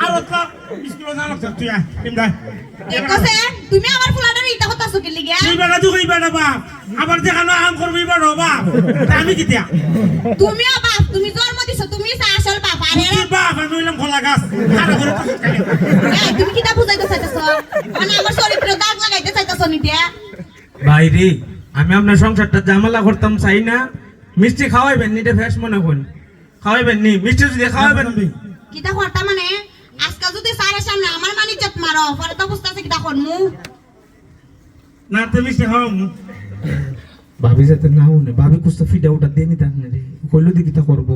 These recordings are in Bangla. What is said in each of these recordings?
আর তো স্কুল জানো তুই এমডা একছে তুমি আমার ফুলাটার ইটা হতাছো কি লিগা তুই বেটা তুই কই বেটা বাপ আবার দেখানো আম করবি বেটা বাপ আমি কি দিয়া তুমিও বাপ তুমি জন্ম দিছো তুমি আসল বাপ আরে তুই বাপ আমি হইলাম খোলা গাছ খারাপ করে তো তুমি কিটা বুঝাইতে চাইতাছো মানে আমার শরীরে দাগ লাগাইতে চাইতাছো নি দিয়া ভাই রে আমি আপনার সংসারটা ঝামেলা করতাম চাই না মিষ্টি খাওয়াইবেন নি এটা ফ্রেশ মনে করুন খাওয়াইবেন নি মিষ্টি যদি খাওয়াইবেন কিটা হরতা মানে আজকাল যদি সারের সামনে আমার মানে ইজ্জত মারো পরে তো বুঝতাছে কিটা করমু না তুমি মিষ্টি খাও ভাবি যাতে না উনে ভাবি কুস্তা ফিডা ওটা দেনি তাক না রে কইলো দি কিটা করব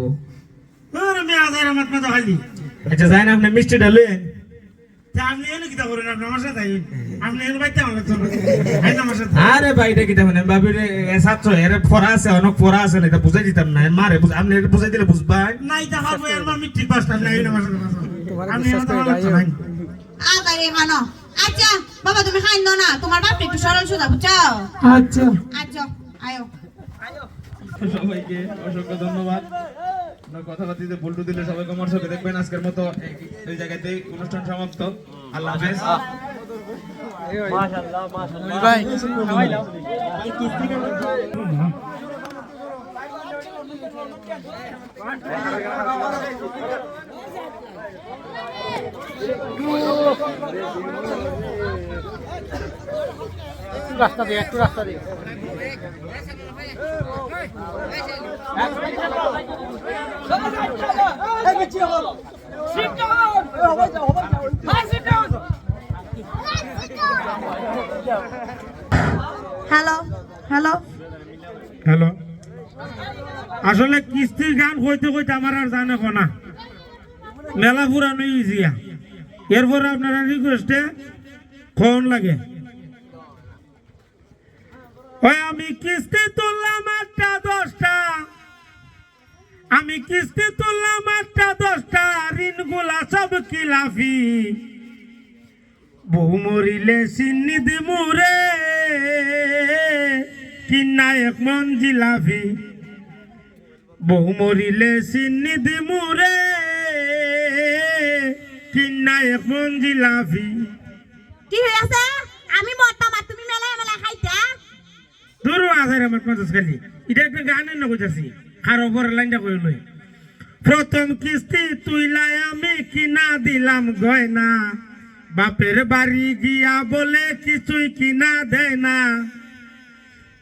আরে আমি আজাইরা মাত না খালি আচ্ছা যাই না আপনি মিষ্টি ডালেন তা আপনি এনে কিটা করেন আপনি আমার সাথে আপনি এনে বাইতে আমার তো আই না আমার সাথে আরে ভাইটা কিটা মানে ভাবি রে সাতশো এর ফরা আছে অনেক ফরা আছে না এটা বুঝাই দিতাম না মারে আপনি এটা বুঝাই দিলে বুঝবা নাই তা হবে আমার মিষ্টি পাঁচটা নাই আমার সাথে আমি আমার তো নাই আগারে খানো আচ্ছা বাবা তুমি খাই না তোমার বাপ একটু সরল সোজা বুঝছো আচ্ছা আচ্ছা আয়ো সবাইকে অসংখ্য ধন্যবাদ কথাবার্তিতে বল্টু দিলে সবাই কমার চোখে দেখবেন আজকের মতো এই জায়গাতেই অনুষ্ঠান সমাপ্ত আল্লাহ হাফেজ মাশাআল্লাহ মাশাআল্লাহ ভাই খাওয়াই দাও রাস্তা দিয়ে একটু রাস্তা দিয়ে হ্যালো হ্যালো হ্যালো আসলে কিস্তির গান কইতে কইতে আমার আর জানে না মেলা পুরানো ইজিয়া এরপরে আপনারা রিকোয়েস্টে ফোন লাগে ওই আমি কিস্তি তুললাম একটা 10টা আমি কিস্তি তুললাম একটা 10টা ঋণগুলা সব কিলাফি বউ মরিলে সিন্নি দিমুরে কিনা এক মন জিলাফি বউ মরিলে সিন্নি দিমুরে কিনা এক মন জিলাফি কি হইছে আমি মরতাম আর তুমি মেলা মেলা খাইতা দূর আছে আমার পঞ্চাশ খালি এটা একটা গানের না কইতাছি আর ওপরের লাইনটা কই লই প্রথম কিস্তি তুইলাই আমি কিনা দিলাম গয়না বাপের বাড়ি গিয়া বলে কিছুই কিনা দেয় না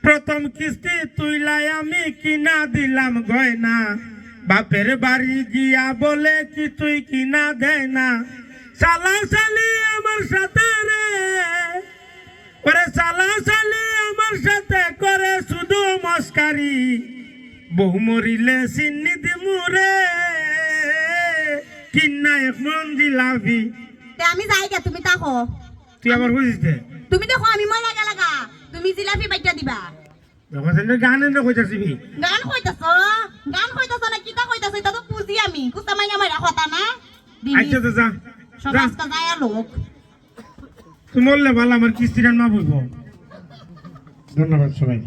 প্রথম কিস্তি তুইলাই আমি কিনা দিলাম গয়না বাপের বাড়ি গিয়া বলে কিছুই কিনা দেয় না শালা শালি আমার সাথে রে ওরে শালা শালি আমার সাথে করে শুধু মস্কারি বহু মরিলে সিন্নি দিমুরে কিনা এক মন জিলাফি আমি যাই গে তুমি তাকো তুই আবার বুঝিস তুমি দেখো আমি ময়লা গেলাগা তুমি জিলাপি বাইটা দিবা গানের না কইতাছি গান কইতাছ না কিটা কইতাছ এটা তো বুঝি আমি কুস্তা মাইনা মাইরা কথা না আচ্ছা তো যা সব আজকা যায় লোক তুই বললে ভালো আমার কিস্তির মা বলবো ধন্যবাদ সবাই